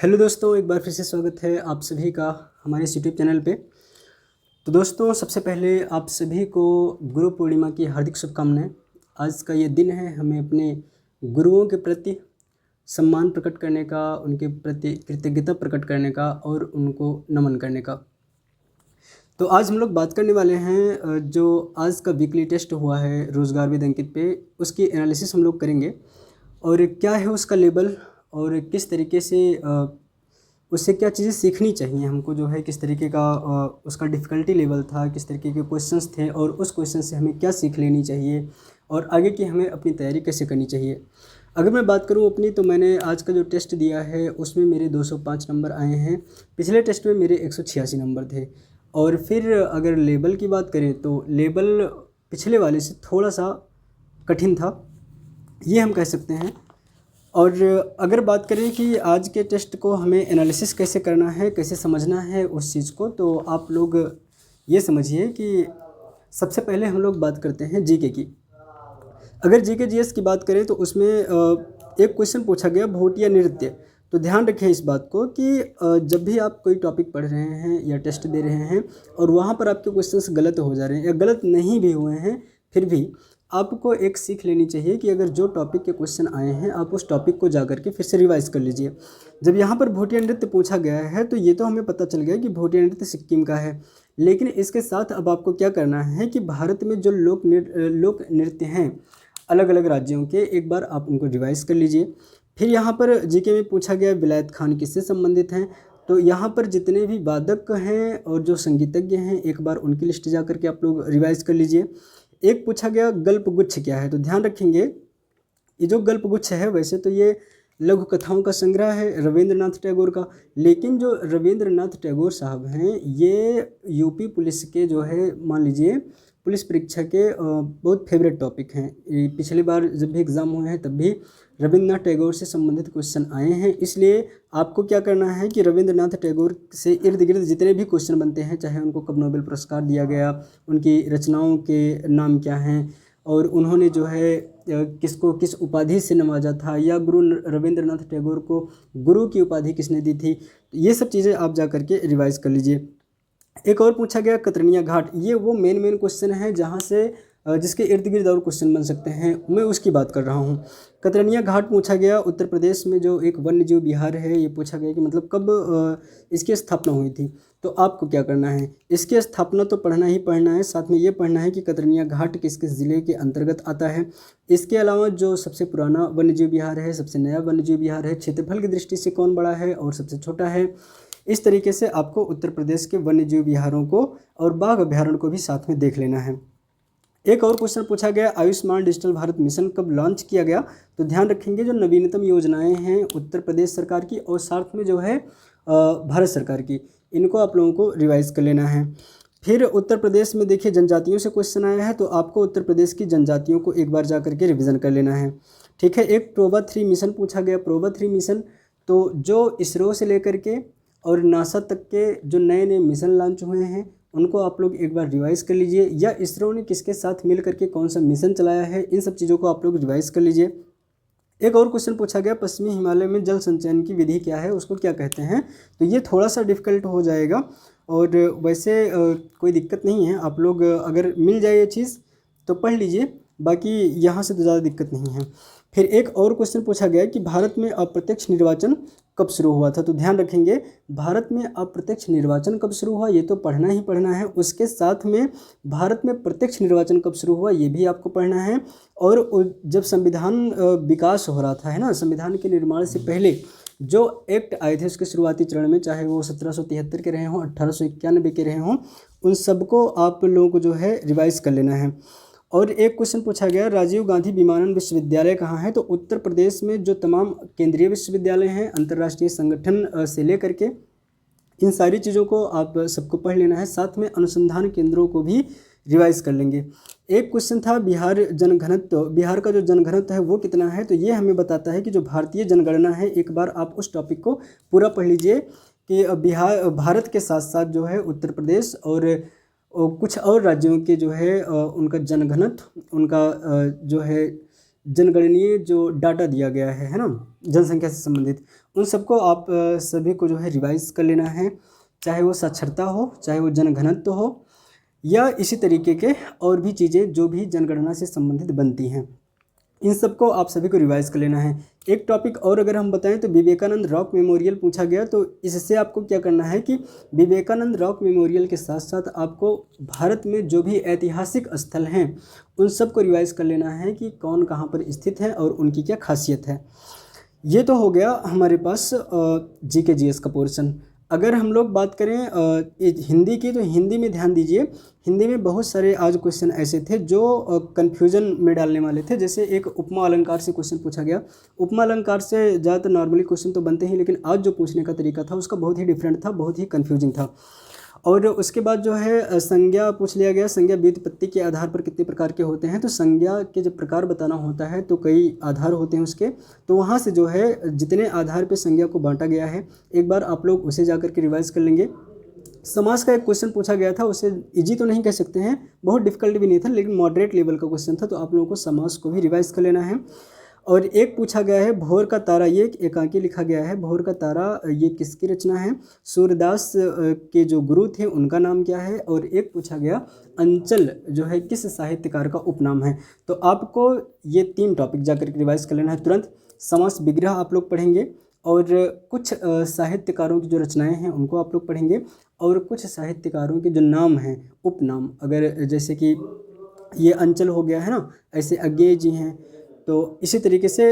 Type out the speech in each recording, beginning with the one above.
Hello दोस्तों, एक बार फिर से स्वागत है आप सभी का हमारे इस यूट्यूब चैनल पे। तो दोस्तों, सबसे पहले आप सभी को गुरु पूर्णिमा की हार्दिक शुभकामनाएं। आज का ये दिन है हमें अपने गुरुओं के प्रति सम्मान प्रकट करने का, उनके प्रति कृतज्ञता प्रकट करने का और उनको नमन करने का। तो आज हम लोग बात करने वाले हैं जो आज का वीकली टेस्ट हुआ है रोज़गार विद अंकित पे, उसकी एनालिसिस हम लोग करेंगे और क्या है उसका लेवल और किस तरीके से उससे क्या चीज़ें सीखनी चाहिए हमको, जो है किस तरीके का उसका डिफ़िकल्टी लेवल था, किस तरीके के क्वेश्चंस थे और उस क्वेश्चन से हमें क्या सीख लेनी चाहिए और आगे की हमें अपनी तैयारी कैसे करनी चाहिए। अगर मैं बात करूं अपनी, तो मैंने आज का जो टेस्ट दिया है उसमें मेरे 205 नंबर आए हैं। पिछले टेस्ट में मेरे 186 नंबर थे। और फिर अगर लेवल की बात करें तो लेवल पिछले वाले से थोड़ा सा कठिन था, ये हम कह सकते हैं। और अगर बात करें कि आज के टेस्ट को हमें एनालिसिस कैसे करना है, कैसे समझना है उस चीज़ को, तो आप लोग ये समझिए कि सबसे पहले हम लोग बात करते हैं जीके की। अगर जीके जीएस की बात करें तो उसमें एक क्वेश्चन पूछा गया भोटिया नृत्य। तो ध्यान रखें इस बात को कि जब भी आप कोई टॉपिक पढ़ रहे हैं या टेस्ट दे रहे हैं और वहाँ पर आपके क्वेश्चंस गलत हो जा रहे हैं या गलत नहीं भी हुए हैं, फिर भी आपको एक सीख लेनी चाहिए कि अगर जो टॉपिक के क्वेश्चन आए हैं आप उस टॉपिक को जा करके फिर से रिवाइज़ कर लीजिए। जब यहाँ पर भोटिया नृत्य पूछा गया है तो ये तो हमें पता चल गया कि भोटिया नृत्य सिक्किम का है, लेकिन इसके साथ अब आपको क्या करना है कि भारत में जो लोक नृत्य हैं अलग अलग राज्यों के, एक बार आप उनको रिवाइज़ कर लीजिए। फिर यहाँ पर जीके में पूछा गया विलायत खान किससे संबंधित हैं। तो यहाँ पर जितने भी वादक हैं और जो संगीतज्ञ हैं, एक बार उनकी लिस्ट जा करके आप लोग रिवाइज़ कर लीजिए। एक पूछा गया गल्पगुच्छ क्या है। तो ध्यान रखेंगे, ये जो गल्पगुच्छ है वैसे तो ये लघु कथाओं का संग्रह है रविंद्रनाथ टैगोर का, लेकिन जो रविंद्रनाथ टैगोर साहब हैं ये यूपी पुलिस के जो है, मान लीजिए पुलिस परीक्षा के बहुत फेवरेट टॉपिक हैं। पिछली बार जब भी एग्ज़ाम हुए हैं तब भी रविंद्रनाथ टैगोर से संबंधित क्वेश्चन आए हैं। इसलिए आपको क्या करना है कि रविंद्रनाथ टैगोर से इर्द गिर्द जितने भी क्वेश्चन बनते हैं, चाहे उनको कब नोबेल पुरस्कार दिया गया, उनकी रचनाओं के नाम क्या हैं और उन्होंने जो है किसको किस उपाधि से नवाजा था, या गुरु रविंद्रनाथ टैगोर को गुरु की उपाधि किसने दी थी, ये सब चीज़ें आप जा करके रिवाइज़ कर लीजिए। एक और पूछा गया कतरनिया घाट। ये वो मेन क्वेश्चन है जहाँ से जिसके इर्द गिर्द और क्वेश्चन बन सकते हैं, मैं उसकी बात कर रहा हूँ। कतरनिया घाट पूछा गया उत्तर प्रदेश में जो एक वन्य जीव विहार है, ये पूछा गया कि मतलब कब इसकी स्थापना हुई थी। तो आपको क्या करना है, इसकी स्थापना तो पढ़ना ही पढ़ना है, साथ में ये पढ़ना है कि कतरनिया घाट किस किस ज़िले के अंतर्गत आता है। इसके अलावा जो सबसे पुराना वन्य जीव विहार है, सबसे नया वन्य जीव विहार है, क्षेत्रफल की दृष्टि से कौन बड़ा है और सबसे छोटा है। इस तरीके से आपको उत्तर प्रदेश के वन्य जीव विहारों को और बाघ अभ्यारण्य को भी साथ में देख लेना है। एक और क्वेश्चन पूछा गया आयुष्मान डिजिटल भारत मिशन कब लॉन्च किया गया। तो ध्यान रखेंगे जो नवीनतम योजनाएं हैं उत्तर प्रदेश सरकार की और साथ में जो है भारत सरकार की, इनको आप लोगों को रिवाइज कर लेना है। फिर उत्तर प्रदेश में देखिए जनजातियों से क्वेश्चन आया है, तो आपको उत्तर प्रदेश की जनजातियों को एक बार जा करके रिविज़न कर लेना है। ठीक है। एक प्रोबा 3 मिशन पूछा गया। प्रोबा 3 मिशन तो जो इसरो से लेकर के और नासा तक के जो नए नए मिशन लॉन्च हुए हैं उनको आप लोग एक बार रिवाइज कर लीजिए, या इसरो ने किसके साथ मिल करके कौन सा मिशन चलाया है, इन सब चीज़ों को आप लोग रिवाइज कर लीजिए। एक और क्वेश्चन पूछा गया पश्चिमी हिमालय में जल संचयन की विधि क्या है, उसको क्या कहते हैं। तो ये थोड़ा सा डिफ़िकल्ट हो जाएगा और वैसे कोई दिक्कत नहीं है, आप लोग अगर मिल जाए ये चीज़ तो पढ़ लीजिए, बाकी यहाँ से तो ज़्यादा दिक्कत नहीं है। फिर एक और क्वेश्चन पूछा गया कि भारत में अप्रत्यक्ष निर्वाचन कब शुरू हुआ था। तो ध्यान रखेंगे भारत में अप्रत्यक्ष निर्वाचन कब शुरू हुआ, ये तो पढ़ना ही पढ़ना है। उसके साथ में भारत में प्रत्यक्ष निर्वाचन कब शुरू हुआ, ये भी आपको पढ़ना है। और जब संविधान विकास हो रहा था, है ना, संविधान के निर्माण से पहले जो एक्ट आए थे उसके शुरुआती चरण में, चाहे वो 1773 के रहे हों, 1891 के रहे हों, उन सबको आप लोगों को जो है रिवाइज कर लेना है। और एक क्वेश्चन पूछा गया राजीव गांधी विमानन विश्वविद्यालय कहाँ है। तो उत्तर प्रदेश में जो तमाम केंद्रीय विश्वविद्यालय हैं, अंतर्राष्ट्रीय संगठन से लेकर के, इन सारी चीज़ों को आप सबको पढ़ लेना है। साथ में अनुसंधान केंद्रों को भी रिवाइज कर लेंगे। एक क्वेश्चन था बिहार जनघनत्व, बिहार का जो जनघनत्व है वो कितना है। तो ये हमें बताता है कि जो भारतीय जनगणना है, एक बार आप उस टॉपिक को पूरा पढ़ लीजिए कि बिहार भारत के साथ साथ जो है उत्तर प्रदेश और कुछ और राज्यों के जो है उनका जनघनत्व, उनका जो है जनगणनीय जो डाटा दिया गया है ना, जनसंख्या से संबंधित, उन सबको आप सभी को जो है रिवाइज कर लेना है, चाहे वो साक्षरता हो, चाहे वो जनघनत्व हो, या इसी तरीके के और भी चीज़ें जो भी जनगणना से संबंधित बनती हैं, इन सबको आप सभी को रिवाइज कर लेना है। एक टॉपिक और अगर हम बताएं तो विवेकानंद रॉक मेमोरियल पूछा गया, तो इससे आपको क्या करना है कि विवेकानंद रॉक मेमोरियल के साथ साथ आपको भारत में जो भी ऐतिहासिक स्थल हैं उन सबको रिवाइज कर लेना है कि कौन कहाँ पर स्थित है और उनकी क्या खासियत है। ये तो हो गया हमारे पास जीके जीएस का पोर्शन। अगर हम लोग बात करें हिंदी की, तो हिंदी में ध्यान दीजिए, हिंदी में बहुत सारे आज क्वेश्चन ऐसे थे जो कन्फ्यूजन में डालने वाले थे। जैसे एक उपमा अलंकार से क्वेश्चन पूछा गया। उपमा अलंकार से ज़्यादातर नॉर्मली क्वेश्चन तो बनते हैं, लेकिन आज जो पूछने का तरीका था उसका बहुत ही डिफरेंट था, बहुत ही कन्फ्यूजिंग था। और उसके बाद जो है संज्ञा पूछ लिया गया। संज्ञा व्युत्पत्ति के आधार पर कितने प्रकार के होते हैं, तो संज्ञा के जब प्रकार बताना होता है तो कई आधार होते हैं उसके, तो वहाँ से जो है जितने आधार पे संज्ञा को बांटा गया है एक बार आप लोग उसे जाकर के रिवाइज कर लेंगे। समास का एक क्वेश्चन पूछा गया था, उसे इजी तो नहीं कह सकते हैं, बहुत डिफिकल्ट भी नहीं था, लेकिन मॉडरेट लेवल का क्वेश्चन था, तो आप लोगों को समास को भी रिवाइज कर लेना है। और एक पूछा गया है भोर का तारा, ये एकांकी लिखा गया है। भोर का तारा ये किसकी रचना है, सूरदास के जो गुरु थे उनका नाम क्या है। और एक पूछा गया अंचल जो है किस साहित्यकार का उपनाम है। तो आपको ये 3 टॉपिक जाकर के रिवाइज कर लेना है तुरंत। समास विग्रह आप लोग पढ़ेंगे, और कुछ साहित्यकारों की जो रचनाएं हैं उनको आप लोग पढ़ेंगे, और कुछ साहित्यकारों के जो नाम हैं उपनाम, अगर जैसे कि ये अंचल हो गया है ना, ऐसे अज्ञेय जी हैं, तो इसी तरीके से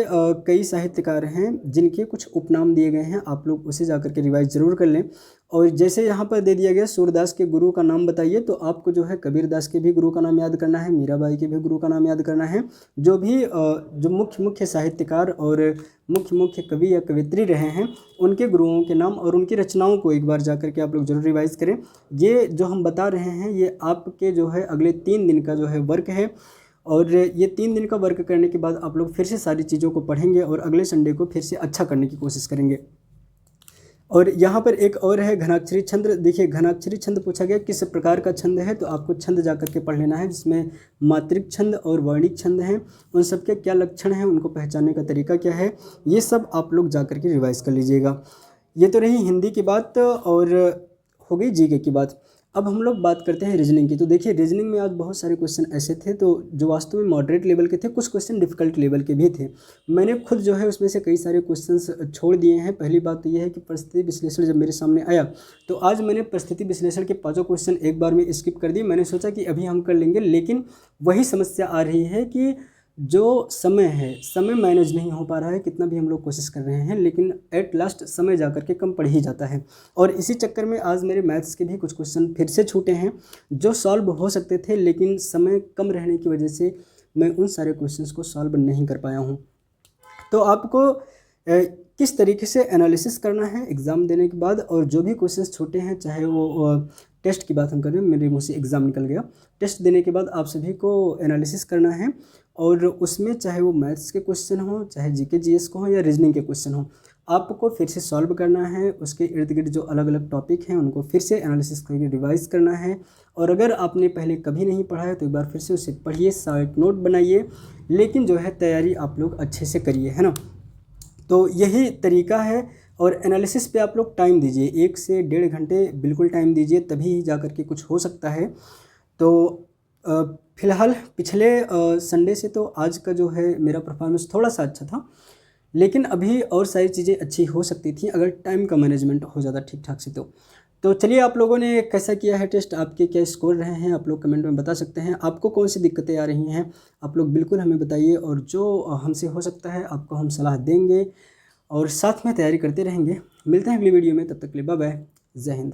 कई साहित्यकार हैं जिनके कुछ उपनाम दिए गए हैं, आप लोग उसे जाकर के रिवाइज ज़रूर कर लें। और जैसे यहाँ पर दे दिया गया सूरदास के गुरु का नाम बताइए, तो आपको जो है कबीरदास के भी गुरु का नाम याद करना है, मीराबाई के भी गुरु का नाम याद करना है। जो भी जो मुख्य साहित्यकार और मुख्य कवि या कवित्री रहे हैं उनके गुरुओं के नाम और उनकी रचनाओं को एक बार जाकर के आप लोग जरूर रिवाइज करें। ये जो हम बता रहे हैं ये आपके जो है अगले 3 दिन का जो है वर्क है, और ये 3 दिन का वर्क करने के बाद आप लोग फिर से सारी चीज़ों को पढ़ेंगे और अगले संडे को फिर से अच्छा करने की कोशिश करेंगे। और यहाँ पर एक और है घनाक्षरी छंद। देखिए घनाक्षरी छंद पूछा गया किस प्रकार का छंद है, तो आपको छंद जा करके पढ़ लेना है, जिसमें मात्रिक छंद और वर्णिक छंद हैं, उन सब के क्या लक्षण हैं, उनको पहचानने का तरीका क्या है, ये सब आप लोग जा करके रिवाइज कर लीजिएगा। ये तो रही हिंदी की बात और हो गई जीके की बात। अब हम लोग बात करते हैं रीजनिंग की। तो देखिए रीजनिंग में आज बहुत सारे क्वेश्चन ऐसे थे तो जो वास्तव में मॉडरेट लेवल के थे, कुछ क्वेश्चन डिफिकल्ट लेवल के भी थे। मैंने खुद जो है उसमें से कई सारे क्वेश्चंस छोड़ दिए हैं। पहली बात तो यह है कि परिस्थिति विश्लेषण जब मेरे सामने आया तो आज मैंने परिस्थिति विश्लेषण के 5 क्वेश्चन एक बार में स्किप कर दिए। मैंने सोचा कि अभी हम कर लेंगे, लेकिन वही समस्या आ रही है कि जो समय है, समय मैनेज नहीं हो पा रहा है, कितना भी हम लोग कोशिश कर रहे हैं, लेकिन एट लास्ट समय जा कर के कम पड़ ही जाता है। और इसी चक्कर में आज मेरे मैथ्स के भी कुछ क्वेश्चन फिर से छूटे हैं जो सॉल्व हो सकते थे, लेकिन समय कम रहने की वजह से मैं उन सारे क्वेश्चंस को सॉल्व नहीं कर पाया हूँ। तो आपको किस तरीके से एनालिसिस करना है एग्ज़ाम देने के बाद, और जो भी क्वेश्चंस छोटे हैं, चाहे वो टेस्ट की बात हम करें, मेरे मुँह से एग्ज़ाम निकल गया, टेस्ट देने के बाद आप सभी को एनालिसिस करना है, और उसमें चाहे वो मैथ्स के क्वेश्चन हो, चाहे जीके जीएस को हो या रीजनिंग के क्वेश्चन हो, आपको फिर से सॉल्व करना है। उसके इर्द गिर्द जो अलग अलग टॉपिक हैं उनको फिर से एनालिसिस करके रिवाइज करना है। और अगर आपने पहले कभी नहीं पढ़ा है तो एक बार फिर से उसे पढ़िए, शार्ट नोट बनाइए, लेकिन जो है तैयारी आप लोग अच्छे से करिए, है ना। तो यही तरीका है। और एनालिसिस पे आप लोग टाइम दीजिए, 1 से 1.5 घंटे बिल्कुल टाइम दीजिए, तभी जा कर के कुछ हो सकता है। तो फ़िलहाल पिछले संडे से तो आज का जो है मेरा परफॉर्मेंस थोड़ा सा अच्छा था, लेकिन अभी और सारी चीज़ें अच्छी हो सकती थी अगर टाइम का मैनेजमेंट हो जाता ठीक ठाक से। तो चलिए, आप लोगों ने कैसा किया है टेस्ट, आपके क्या स्कोर रहे हैं, आप लोग कमेंट में बता सकते हैं। आपको कौन सी दिक्कतें आ रही हैं आप लोग बिल्कुल हमें बताइए, और जो हमसे हो सकता है आपको हम सलाह देंगे और साथ में तैयारी करते रहेंगे। मिलते हैं अगली वीडियो में, तब तक के लिए बाय बाय, जय हिंद।